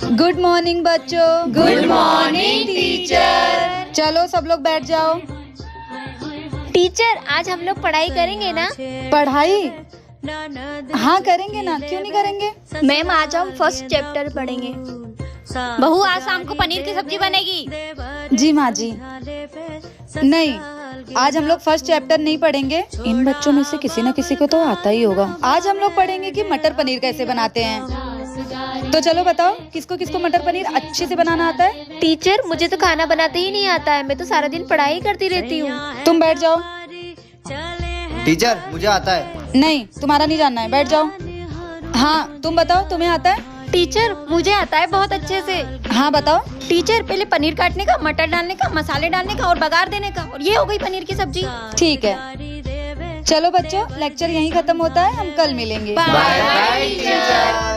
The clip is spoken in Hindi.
गुड मॉर्निंग बच्चों। Good morning teacher. चलो सब लोग बैठ जाओ। टीचर आज हम लोग पढ़ाई करेंगे ना? पढ़ाई? हाँ करेंगे ना, क्यों नहीं करेंगे। मैम आज हम फर्स्ट चैप्टर पढ़ेंगे। बहू आज शाम को पनीर की सब्जी बनेगी। जी माँ जी। नहीं, आज हम लोग फर्स्ट चैप्टर नहीं पढ़ेंगे। इन बच्चों में से किसी न किसी को तो आता ही होगा। आज हम लोग पढ़ेंगे कि मटर पनीर कैसे बनाते हैं। तो चलो बताओ, किसको किसको मटर पनीर अच्छे से बनाना आता है। टीचर मुझे तो खाना बनाते ही नहीं आता है, मैं तो सारा दिन पढ़ाई करती रहती हूँ। तुम बैठ जाओ। टीचर मुझे आता है। नहीं, तुम्हारा नहीं जानना है, बैठ जाओ। हाँ तुम बताओ, तुम्हें आता है। टीचर मुझे आता है बहुत अच्छे से। हाँ बताओ। टीचर पहले पनीर काटने का, मटर डालने का, मसाले डालने का और बघार देने का, और ये हो गई पनीर की सब्जी। ठीक है, चलो बच्चों लेक्चर यहीं खत्म होता है, हम कल मिलेंगे। Bye bye teacher.